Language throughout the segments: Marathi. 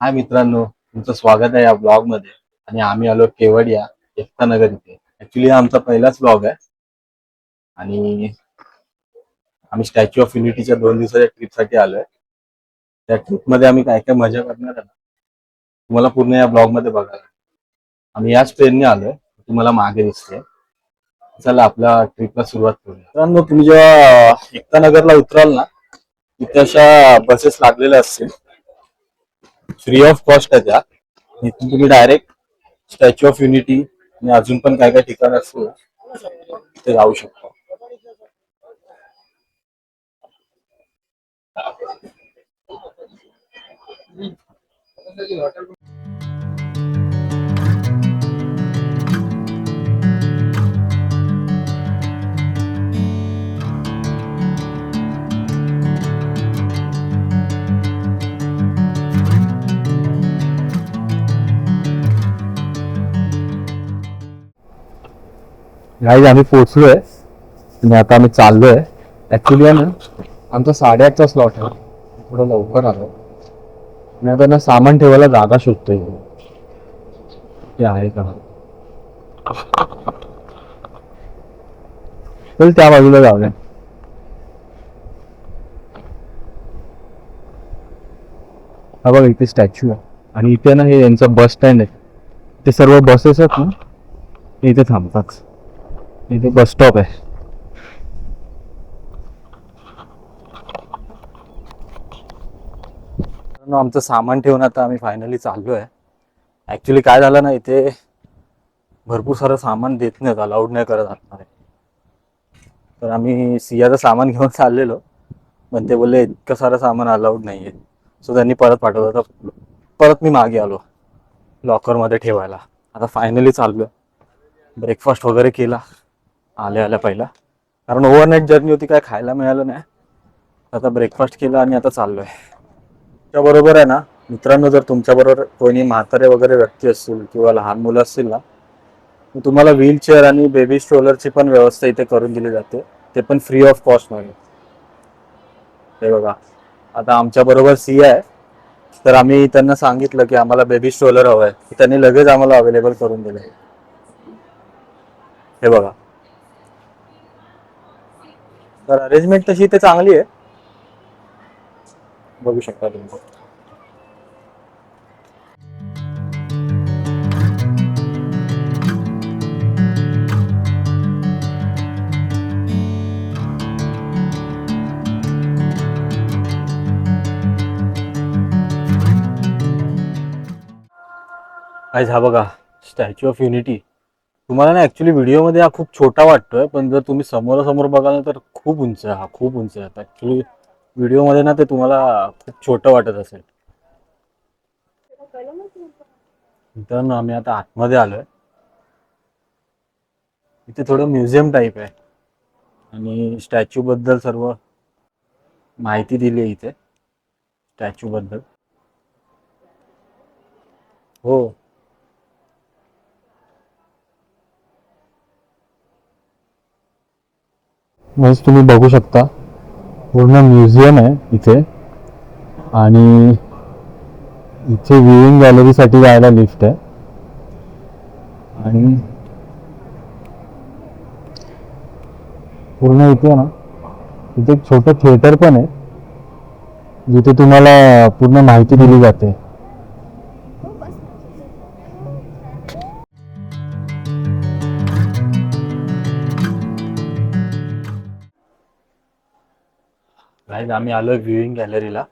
हाय मित्रांनो, तुमचं स्वागत आहे या ब्लॉग मध्ये. आणि आम्ही आलो केवडिया एकता नगर इथे. ऍक्च्युली हा आमचा पहिलाच ब्लॉग आहे आणि आम्ही स्टॅच्यू ऑफ युनिटीच्या 2 दिवसाच्या ट्रिप साठी आलोय. त्या ट्रिप मध्ये आम्ही काय काय मजा करणार आहे ना, तुम्हाला पूर्ण या ब्लॉग मध्ये बघायला. आम्ही याच ट्रेनने आलोय, तुम्हाला मागे दिसते. चला आपल्या ट्रिपला सुरुवात करूया. मित्रांनो, तुम्ही जेव्हा एकता नगरला उतराल ना, तिथे अशा बसेस लागलेल्या असतील, फ्री ऑफ कॉस्ट आहे त्या. इथून तुम्ही डायरेक्ट स्टॅच्यू ऑफ युनिटी आणि अजून पण काय काय ठिकाण असतील तिथे जाऊ शकतो. गाईज आम्ही पोहोचलोय आणि आता आम्ही चाललोय. ऍक्च्युली आहे ना, आमचा 8:30चा स्लॉट आहे, थोडं लवकर आलो. मी आता ना सामान ठेवायला जागा शोधतोय, ते आहे का. चल त्या बाजूला जाऊया. हा बघा इथे स्टॅच्यू आहे आणि इथे ना हे यांचं बस स्टँड आहे. ते सर्व बसेस आहेत ना, ते इथे थांबतात. इथे बस स्टॉप आहे. आमचं सामान ठेवून आता आम्ही फायनली चाललोय. ऍक्च्युली काय झालं ना, इथे भरपूर सारं सामान देत नाहीत, अलाउड नाही करत आतमध्ये. तर आम्ही सियाचं सामान घेऊन चाललेलो, पण ते बोलले इतकं सारं सामान अलाउड नाहीये. सो त्यांनी परत पाठवलं, तर परत मी मागे आलो लॉकरमध्ये ठेवायला. आता फायनली चाललोय. ब्रेकफास्ट वगैरे केला आल्या आल्या पहिला, कारण ओव्हरनाईट जर्नी होती, काय खायला मिळालं नाही. आता ब्रेकफास्ट केला आणि आता चाललोय. त्याबरोबर आहे ना मित्रांनो, जर तुमच्याबरोबर कोणी म्हातारे वगैरे व्यक्ती असतील किंवा लहान मुलं असतील ना, तुम्हाला व्हीलचेअर आणि बेबी स्ट्रोलरची पण व्यवस्था इथे करून दिली जाते, ते पण फ्री ऑफ कॉस्ट मध्ये. हे बघा, आता आमच्या बरोबर सिया आहे, तर आम्ही त्यांना सांगितलं की आम्हाला बेबी स्ट्रोलर हवंय, त्यांनी लगेच आम्हाला अवेलेबल करून दिले. हे बघा, तर अरेंजमेंट तशी इथे चांगली आहे, बघू शकता तुम्ही. हा बघा स्टॅच्यू ऑफ युनिटी. तुम्हाला ना ऍक्च्युली व्हिडिओमध्ये हा खूप छोटा वाटतोय, पण जर तुम्ही समोरासमोर बघाल ना तर खूप उंच आहे. हा खूप उंच आहे. ऍक्च्युली व्हिडिओमध्ये ना ते तुम्हाला खूप छोटं वाटत असेल. मित्रांनो, आम्ही आता आतमध्ये आलोय. इथे थोडं म्युझियम टाईप आहे आणि स्टॅच्यू बद्दल सर्व माहिती दिली आहे इथे, स्टॅच्यू बद्दल. हो, म्हणजे तुम्ही बघू शकता, पूर्ण म्युझियम आहे इथे. आणि इथे व्ह्यूइंग गॅलरीसाठी जायला लिफ्ट आहे. आणि पूर्ण इथे ना, इथे एक छोटं थिएटर पण आहे, जिथे तुम्हाला पूर्ण माहिती दिली जाते. गाईज आम्ही आलोय व्ह्यूइंग गॅलरीला.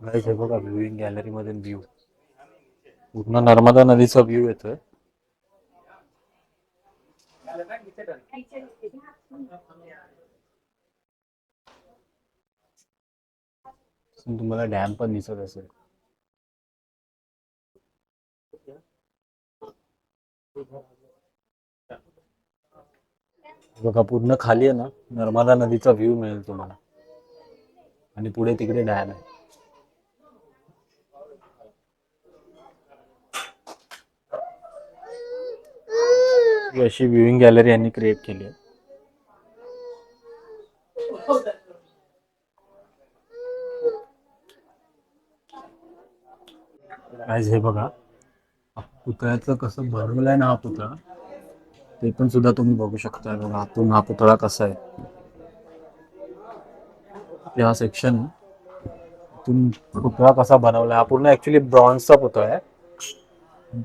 गाईज हे बघा, व्ह्यूइंग गॅलरी मधून व्ह्यू पूर्ण नर्मदा नदीचा व्ह्यू येतोय. तुम्हाला डॅम पण दिसत असेल. बघा, पूर्ण खाली आहे ना, नर्मदा नदीचा व्ह्यू मिळेल तुम्हाला. आणि पुढे तिकडे डॅम आहे. ही अशी व्ह्यूइंग गॅलरी यांनी क्रिएट केली आहे. गाईज हे बघा पुतळ्याचं कसं बनवलंय ना हा पुतळा, ते पण सुद्धा तुम्ही बघू शकता. बघा आतून हा पुतळा कसा आहे. हा सेक्शन इथून पुतळा कसा बनवलाय. हा पूर्ण ऍक्च्युली ब्रॉन्झचा पुतळा आहे.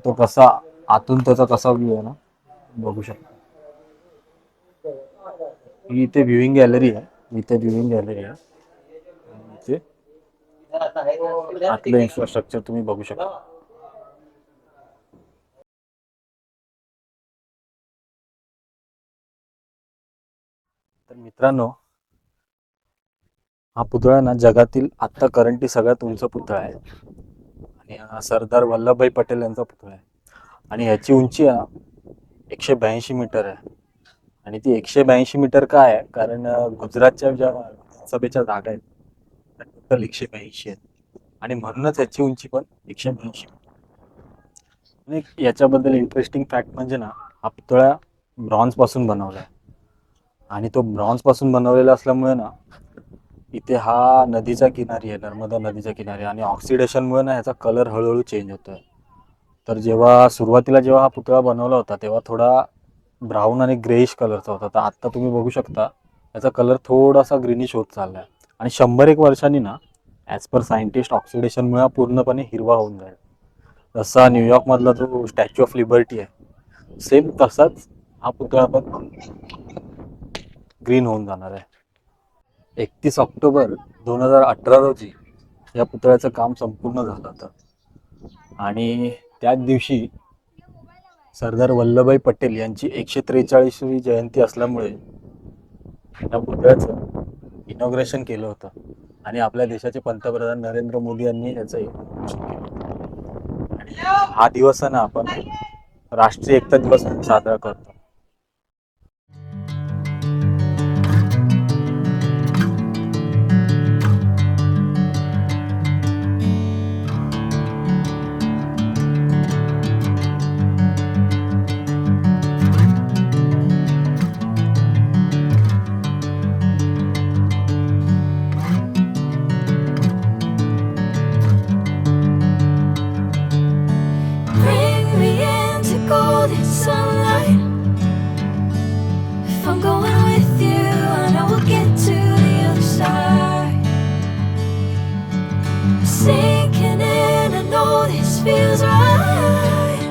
तो कसा आतून त्याचा कसा व्ह्यू आहे ना बघू शकता. ही इथे व्ह्यूइंग गॅलरी आहे. इथे व्ह्यूइंग गॅलरी आहे. इथे आतलं इन्फ्रास्ट्रक्चर तुम्ही बघू शकता. तर मित्रांनो हा पुतळा ना जगातील आता करंटली सगळ्यात उंच पुतळा आहे. आणि हा सरदार वल्लभभाई पटेल यांचा पुतळा आहे. आणि ह्याची उंची 182 मीटर आहे. आणि ती 182 मीटर काय आहे, कारण गुजरातच्या ज्या सभेच्या जागा आहेत त्या टोटल 182 आहेत. आणि म्हणूनच याची उंची पण 182 मीटर. आणि याच्याबद्दल इंटरेस्टिंग फॅक्ट म्हणजे ना हा पुतळा ब्रॉन्झ पासून बनवला आहे. आणि तो ब्रॉन्झ पासून बनवलेला असल्यामुळे ना इथे हा नदीच्या किनारी आहे, नर्मदा नदीच्या किनारी. आणि ऑक्सिडेशनमुळे ना ह्याचा कलर हळूहळू चेंज होतोय. तर सुरुवातीला जेव्हा हा पुतळा बनवला होता तेव्हा थोडा ब्राऊन आणि ग्रेइश कलरचा होता. तर आता तुम्ही बघू शकता याचा कलर थोडासा ग्रीनिश होत चाललाय. आणि 100 वर्षांनी ना ॲज पर सायंटिस्ट ऑक्सिडेशनमुळे पूर्णपणे हिरवा होऊन जाईल. जसा न्यूयॉर्क मधला जो स्टॅच्यू ऑफ लिबर्टी आहे सेम तसाच हा पुतळा पण ग्रीन होऊन जाणार आहे. 31 ऑक्टोबर 2018 रोजी या पुतळ्याचं काम संपूर्ण झालं होतं. आणि त्याच दिवशी सरदार वल्लभभाई पटेल यांची 143वी जयंती असल्यामुळे या पुतळ्याचं इनॉग्रेशन केलं होतं. आणि आपल्या देशाचे पंतप्रधान नरेंद्र मोदी यांनी याचं इनॉग्रेशन केलं होतं. आणि हा दिवस आहे ना आपण राष्ट्रीय एकता दिवस म्हणून साजरा करतो. Bring me into golden sunlight. If I'm going with you, I know we'll get to the other side. Sinking in, I know this feels right.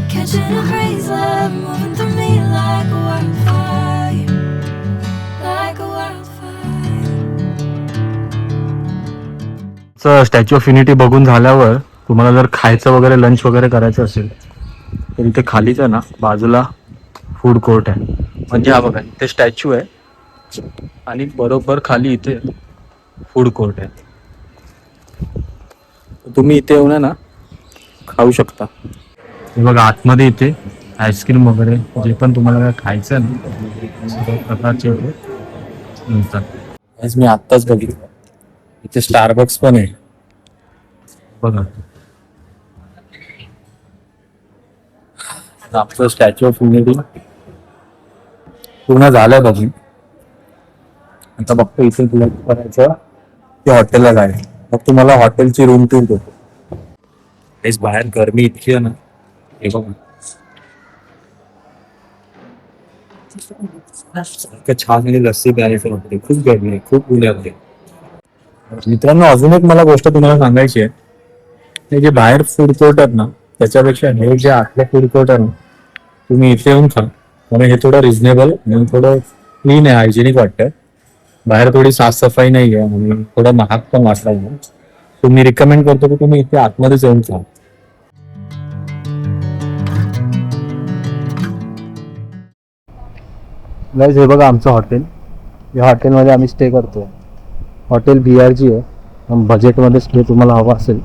Catching a breeze, love moving through me like a wildfire, like a wildfire. Statue of unity बघून झाल्यावर तुम्हाला जर खायचं वगैरे लंच वगैरे करायचं असेल तर इथे खालीच आहे ना बाजूला फूड कोर्ट आहे. म्हणजे हा बघा इथे स्टॅच्यू आहे आणि बरोबर खाली इथे फूड कोर्ट आहे. तुम्ही इथे येऊन ना खाऊ शकता. हे बघा आतमध्ये इथे आईस्क्रीम वगैरे जे पण तुम्हाला खायचं आहे ना सगळ्या प्रकारचे मिळतात. मी आत्ताच बघितलं इथे स्टारबक्स पण आहे बघा. आपलं स्टॅच्यू ऑफ युनिटी पूर्ण झालंय बघून. आता फक्त इथे तुला करायचं की हॉटेलला जायचं. मग तुम्हाला हॉटेलची रूम टूर देतो. बाहेर गरमी इतकी आहे ना हे बघा. छान आणि लस्सी प्यायची वाटते. खूप गरमी आहे, खूप ऊन आहे. मित्रांनो अजून एक मला गोष्ट तुम्हाला सांगायची आहे. हे जे बाहेर फूड कोर्ट आहेत ना त्याच्यापेक्षा हे जे आतले फूड कोर्ट आहे ना तुम्ही इथे येऊन खा. कारण हे थोडं रिझनेबल आणि थोडं क्लीन आहे, हायजेनिक वाटतंय. बाहेर थोडी साफसफाई नाही आहे आणि थोडं महाग पण वाटला. मी रिकमेंड करतो की तुम्ही इथे आतमध्येच येऊन खा. गाईज हे बघा आमचं हॉटेल. या हॉटेलमध्ये आम्ही स्टे करतो. हॉटेल BRG आहे. बजेटमध्ये स्टे तुम्हाला हवा असेल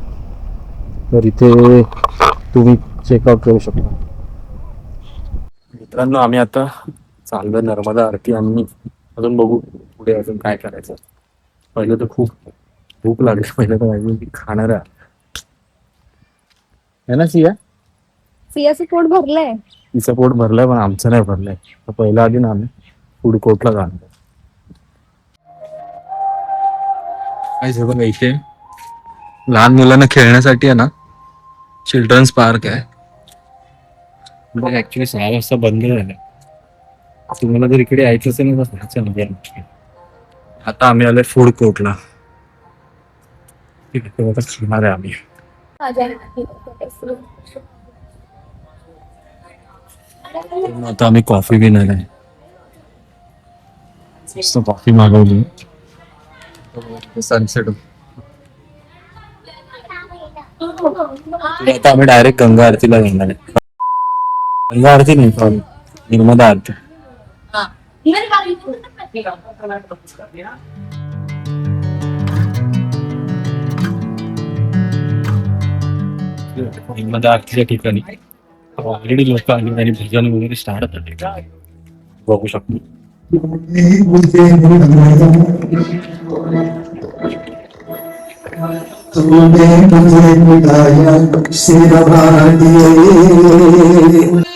तर इथे तुम्ही चेकआउट करू शकता. मित्रांनो आम्ही आता चाललोय नर्मदा आरती. आणि अजून बघू पुढे अजून काय करायचं. पहिलं तर खूप भूक लागली. पहिलं तर अजून खाणार आहे ना सिया. सियाचं पोट भरलंय. तिचं पोट भरलंय पण आमचं नाही भरलंय. तर पहिल्या आधी ना आम्ही फूड कोर्टला जाणार. काय बघा इथे लहान मुलांना खेळण्यासाठी आहे ना चिल्ड्रन्स पार्क आहे. ऍक्च्युली 6 वाजता बंद झालं. तुम्हाला जर इकडे यायचं असेल ना तर आता आम्ही आलोय फूड कोर्टला. ठीक आहे आता खाणार आहे आम्ही. आता आम्ही कॉफी पिणार आहे. मस्त कॉफी मागवली. सनसेट आता आम्ही डायरेक्ट गंगा आरतीला जाणार आहे. गंगा आरती नाही सॉरी नर्मदा आरती. नर्मदा आरतीच्या ठिकाणी ऑलरेडी लोक आली आणि भजन वगैरे स्टार्ट झाले बघू शकतो. तूने मुझे मिलाया सिरवा दिए.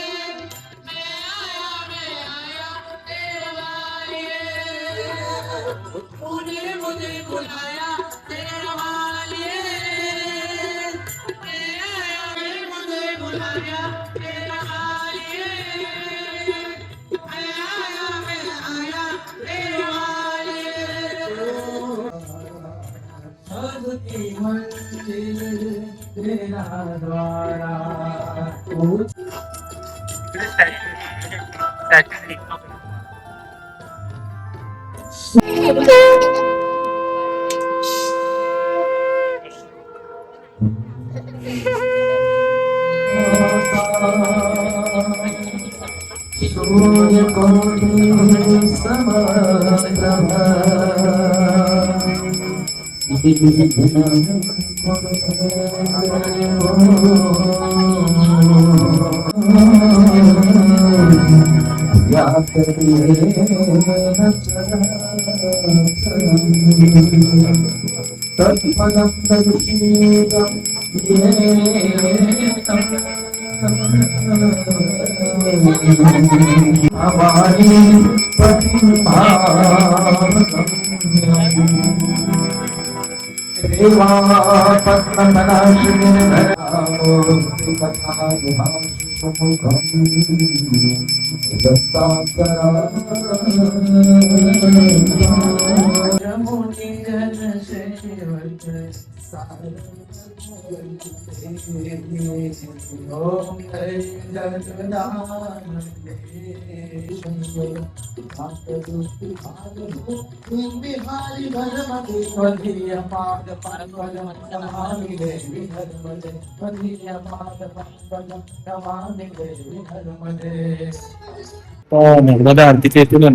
नर्मदा आरतीच्या इथून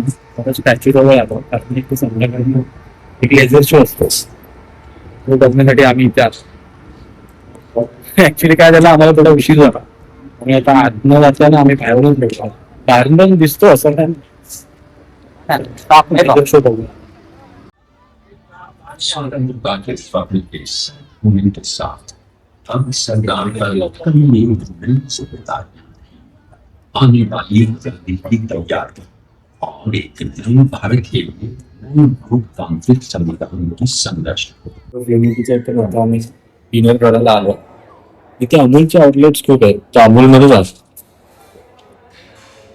स्टॅच्यू जवळ आलो कारण एक संध्याकाळी एक लेझर शो असतो तो बघण्यासाठी आम्ही इथे आलो. ऍक्च्युली काय झालं आम्हाला थोडा उशीर झाला आणि आता आतनं जाताना आम्ही बाहेरूनच भेटलो. बाहेरून दिसतो असं काय लेझर शो बघूया. Bates fabriques un interessat. Amsterdam per आणि भारत हे खूप तांत्रिक संघटनांची संघर्ष. क्लिनिकच्या इथे आता आम्ही डिनर करायला आलो. इथे अमूलचे आउटलेट्स खूप आहेत. तर अमूलमध्येच असतो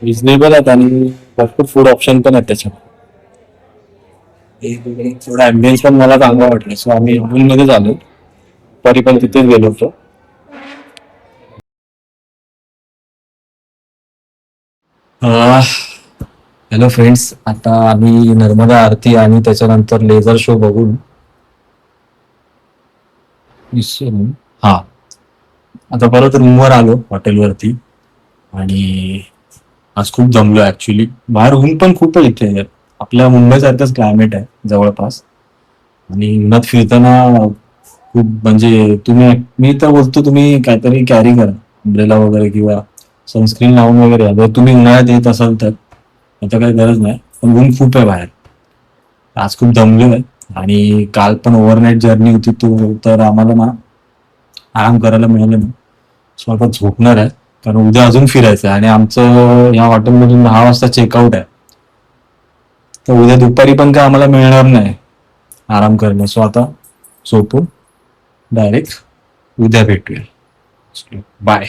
रिजनेबल आहेत आणि भरपूर फूड ऑप्शन पण आहेत त्याच्यात. थोडा ॲम्बियन्स पण मला चांगला वाटलं सो आम्ही अमूलमध्येच आलो. तरी पण तिथेच गेलो होतो. हॅलो फ्रेंड्स, आता आम्ही नर्मदा आरती आणि त्याच्यानंतर लेझर शो बघून हा आता परत रूमवर आलो हॉटेलवरती. आणि आज खूप जमलो ऍक्च्युली. बाहेर ऊन पण खूप आहे इथे. आपल्या मुंबईसारखंच क्लायमेट आहे जवळपास. आणि उन्हात फिरताना खूप म्हणजे मी तर बोलतो तुम्ही काहीतरी कॅरी करा अम्ब्रेला वगैरे किंवा सनस्क्रीन लावून वगैरे. जर तुम्ही उन्हाळ्यात येत असाल तर आता काही गरज नाही पण ऊन खूप आहे बाहेर. आज खूप दमलो आहे आणि काल पण ओव्हरनाईट जर्नी होती तर आम्हाला ना आराम करायला मिळालं नाही. सो आता झोपणार आहे कारण उद्या अजून फिरायचं आहे आणि आमचं या हॉटेलमधून 10 वाजता चेकआउट आहे. तर उद्या दुपारी पण काय आम्हाला मिळणार नाही आराम करणं. सो आता झोपून डायरेक्ट उद्या भेटूया. बाय.